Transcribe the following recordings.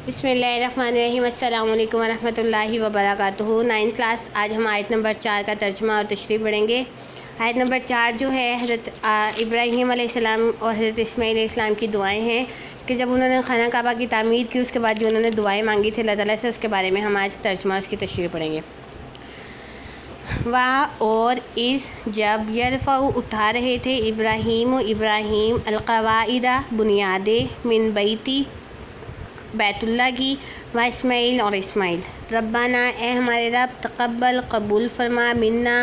بسم اللہ الرحمن الرحیم۔ السلام علیکم ورحمۃ اللہ وبرکاتہ۔ 9th کلاس، آج ہم آیت نمبر 4 کا ترجمہ اور تشریح پڑھیں گے۔ آیت نمبر 4 جو ہے حضرت ابراہیم علیہ السلام اور حضرت اسماعیل علیہ السلام کی دعائیں ہیں کہ جب انہوں نے خانہ کعبہ کی تعمیر کی، اس کے بعد جو انہوں نے دعائیں مانگی تھی اللہ تعالیٰ سے، اس کے بارے میں ہم آج ترجمہ اور اس کی تشریح پڑھیں گے۔ اور اس جب یرفع اٹھا رہے تھے ابراہیم القواعد بنیادیں من بیت اللہ کی، و اسماعیل اور اسماعیل، ربنا اے ہمارے رب، تقبل قبول فرما، منا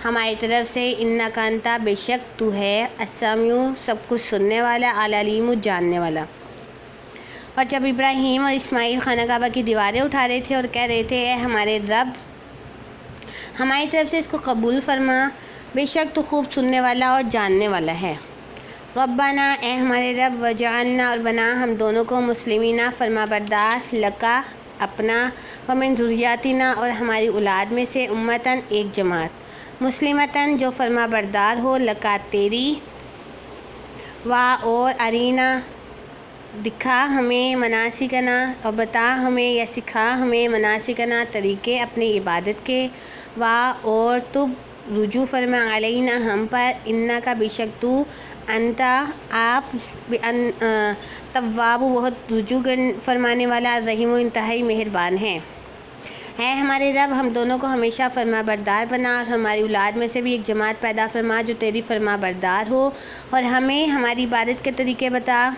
ہماری طرف سے، انکا انتا بے شک تو ہے، السمیع سب کچھ سننے والا، العلیم جاننے والا۔ اور جب ابراہیم اور اسماعیل خانہ کعبہ کی دیواریں اٹھا رہے تھے اور کہہ رہے تھے اے ہمارے رب، ہماری طرف سے اس کو قبول فرما، بے شک تو خوب سننے والا اور جاننے والا ہے۔ ربنا اے ہمارے رب، وجعلنا اور بنا ہم دونوں کو، مسلمین فرما بردار، لکا اپنا، ومن ذریاتنا اور ہماری اولاد میں سے، امتاً ایک جماعت، مسلمتاً جو فرما بردار ہو، لکا تیری، اور ارینا دکھا ہمیں، مناسکنا اور بتا ہمیں یا سکھا ہمیں، مناسکنا طریقے اپنی عبادت کے، اور تب رجوع فرما، علینا ہم پر، انکا بے شک تو، انتا آپ، تواب بہت رجوع فرمانے والا، رحیم انتہائی مہربان ہے۔ اے ہمارے رب، ہم دونوں کو ہمیشہ فرما بردار بنا، اور ہماری اولاد میں سے بھی ایک جماعت پیدا فرما جو تیری فرما بردار ہو، اور ہمیں ہماری عبادت کے طریقے بتا،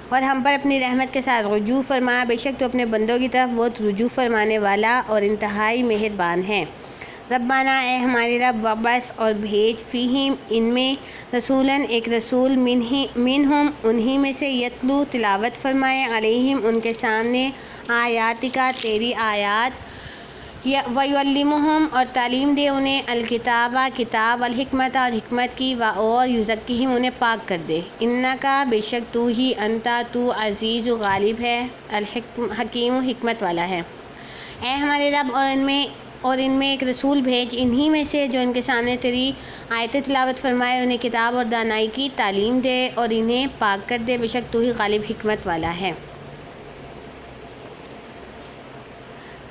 اور ہم پر اپنی رحمت کے ساتھ رجوع فرما، بے شک تو اپنے بندوں کی طرف بہت رجوع فرمانے والا اور انتہائی مہربان ہے۔ ربنا اے ہمارے رب، وبعث اور بھیج، فیہم ان میں، رسولاً ایک رسول، منہم انہی میں سے، یتلو تلاوت فرمائے، علیہم ان کے سامنے، آیاتکا تیری آیات، ویعلمہم اور تعلیم دے انہیں، الکتاب کتاب، والحکمت اور حکمت کی، اور یزکیہم انہیں پاک کر دے، انکا بے شک تو ہی، انتا تو، عزیز و غالب ہے، حکیم و حکمت والا ہے۔ اے ہمارے رب، اور ان میں ایک رسول بھیج، انہی میں سے جو ان کے سامنے تیری آیتیں تلاوت فرمائے، انہیں کتاب اور دانائی کی تعلیم دے اور انہیں پاک کر دے، بے شک تو ہی غالب حکمت والا ہے۔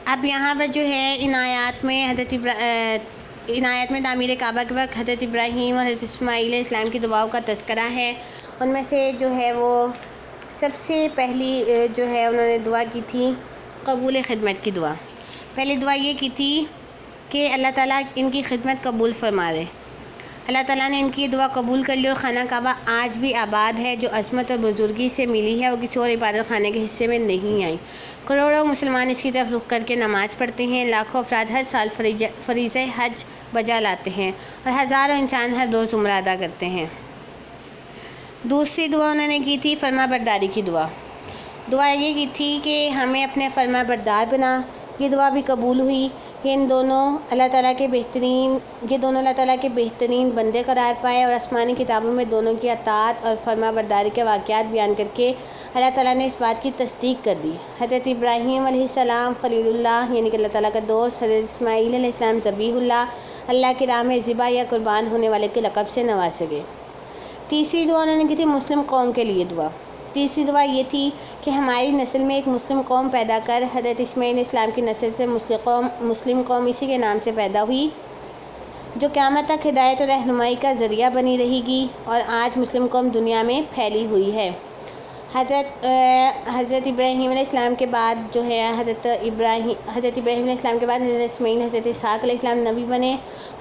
اب یہاں پر جو ہے ان آیات میں تعمیر کعبہ کے وقت حضرت ابراہیم اور حضرت اسماعیل علیہ السلام کی دعاؤں کا تذکرہ ہے۔ ان میں سے جو ہے وہ سب سے پہلی جو ہے انہوں نے دعا کی تھی قبول خدمت کی دعا۔ پہلی دعا یہ کی تھی کہ اللہ تعالیٰ ان کی خدمت قبول فرما لے۔ اللہ تعالیٰ نے ان کی دعا قبول کر لی، اور خانہ کعبہ آج بھی آباد ہے، جو عظمت اور بزرگی سے ملی ہے وہ کسی اور عبادت خانے کے حصے میں نہیں آئی۔ کروڑوں مسلمان اس کی طرف رخ کر کے نماز پڑھتے ہیں، لاکھوں افراد ہر سال فریضہ حج بجا لاتے ہیں، اور ہزاروں انسان ہر روز عمرہ ادا کرتے ہیں۔ دوسری دعا انہوں نے کی تھی فرما برداری کی دعا۔ دعا یہ کی تھی کہ ہمیں اپنے فرما بردار بنا۔ یہ دعا بھی قبول ہوئی۔ یہ دونوں اللہ تعالیٰ کے بہترین بندے قرار پائے، اور آسمانی کتابوں میں دونوں کی اطاعت اور فرما برداری کے واقعات بیان کر کے اللہ تعالیٰ نے اس بات کی تصدیق کر دی۔ حضرت ابراہیم علیہ السلام خلیل اللہ، یعنی کہ اللہ تعالیٰ کا دوست، حضرت اسماعیل علیہ السلام ذبیح اللہ، اللہ کی راہ میں ذبح یا قربان ہونے والے کے لقب سے نوازے گئے۔ تیسری دعا انہوں نے کی تھی مسلم قوم کے لیے دعا۔ تیسری دعا یہ تھی کہ ہماری نسل میں ایک مسلم قوم پیدا کر۔ حضرت اسماعیل علیہ السلام کی نسل سے مسلم قوم اسی کے نام سے پیدا ہوئی، جو قیامت تک ہدایت اور رہنمائی کا ذریعہ بنی رہے گی، اور آج مسلم قوم دنیا میں پھیلی ہوئی ہے۔ حضرت ابراہیم علیہ السلام کے بعد جو ہے حضرت ابراہیم علیہ السلام کے بعد حضرت اسماعیل، حضرت اسحاق علیہ السلام نبی بنے،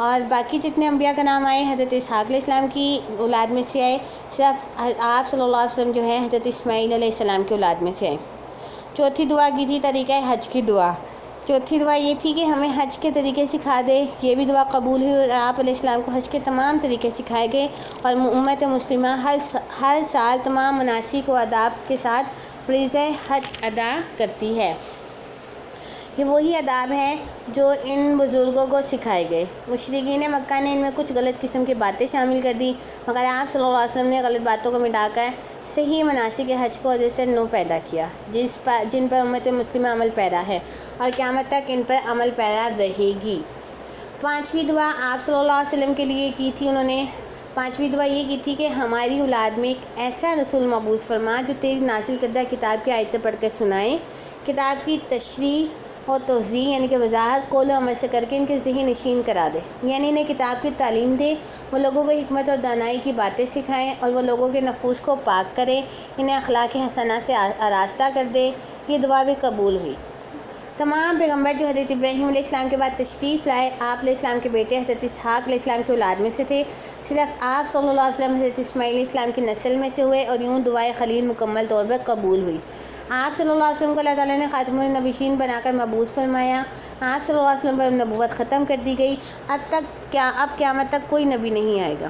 اور باقی جتنے انبیاء کا نام آئے حضرت اسحاق علیہ السلام کی اولاد میں سے آئے، صرف آپ صلی اللہ علیہ وسلم جو ہے حضرت اسماعیل علیہ السلام کی اولاد میں سے آئے۔ چوتھی دعا کی تھی طریقہ حج کی دعا۔ چوتھی دعا یہ تھی کہ ہمیں حج کے طریقے سکھا دے۔ یہ بھی دعا قبول ہوئی، اور آپ علیہ السلام کو حج کے تمام طریقے سکھائے گئے، اور امت مسلمہ ہر سال تمام مناسک و آداب کے ساتھ فریضہ حج ادا کرتی ہے۔ یہ وہی آداب ہیں جو ان بزرگوں کو سکھائے گئے۔ مشرکین مکہ نے ان میں کچھ غلط قسم کی باتیں شامل کر دی، مگر آپ صلی اللہ علیہ وسلم نے غلط باتوں کو مٹا کر صحیح مناسک حج کو وجہ سے نو پیدا کیا، جن پر امت مسلمہ عمل پیرا ہے، اور قیامت تک ان پر عمل پیرا رہے گی۔ پانچویں دعا آپ صلی اللہ علیہ وسلم کے لیے کی تھی انہوں نے، 5ویں دعا یہ کی تھی کہ ہماری اولاد میں ایک ایسا رسول مبعوث فرما جو تیری نازل کردہ کتاب کی آیتیں پڑھ کر سنائے، کتاب کی تشریح اور توضیح یعنی کہ وضاحت قول و عمل سے کر کے ان کے ذہن نشین کرا دے، یعنی انہیں کتاب کی تعلیم دے، وہ لوگوں کو حکمت اور دانائی کی باتیں سکھائیں اور وہ لوگوں کے نفوس کو پاک کرے، انہیں اخلاق حسنہ سے آراستہ کر دے۔ یہ دعا بھی قبول ہوئی۔ تمام پیغمبر جو حضرت ابراہیم علیہ السلام کے بعد تشریف لائے، آپ علیہ السلام کے بیٹے حضرت اسحاق علیہ السلام کی اولاد میں سے تھے، صرف آپ صلی اللہ علیہ وسلم حضرت اسماعیل علیہ السلام کی نسل میں سے ہوئے، اور یوں دعائے خلیل مکمل طور پر قبول ہوئی۔ آپ صلی اللہ علیہ وسلم کو اللہ تعالیٰ نے خاتم النبیین بنا کر مبعوث فرمایا۔ آپ صلی اللہ علیہ وسلم پر نبوت ختم کر دی گئی، اب قیامت تک کوئی نبی نہیں آئے گا۔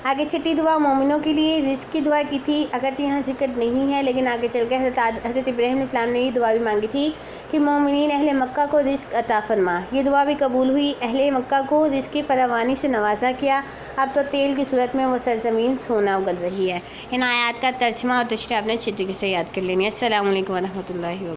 آگے 6ٹھی دعا مومنوں کے لیے رزق کی دعا کی تھی، اگرچہ یہاں ذکر نہیں ہے لیکن آگے چل کے حضرت ابراہیم علیہ السلام نے یہ دعا بھی مانگی تھی کہ مومنین اہل مکہ کو رزق عطا فرما۔ یہ دعا بھی قبول ہوئی۔ اہل مکہ کو رزق کی فراوانی سے نوازا کیا، اب تو تیل کی صورت میں وہ سرزمین سونا اگل رہی ہے۔ ان آیات کا ترجمہ اور تشریح آپ نے اچھی طریقے سے یاد کر لینی ہے۔ السلام علیکم ورحمۃ اللہ وبرکاتہ۔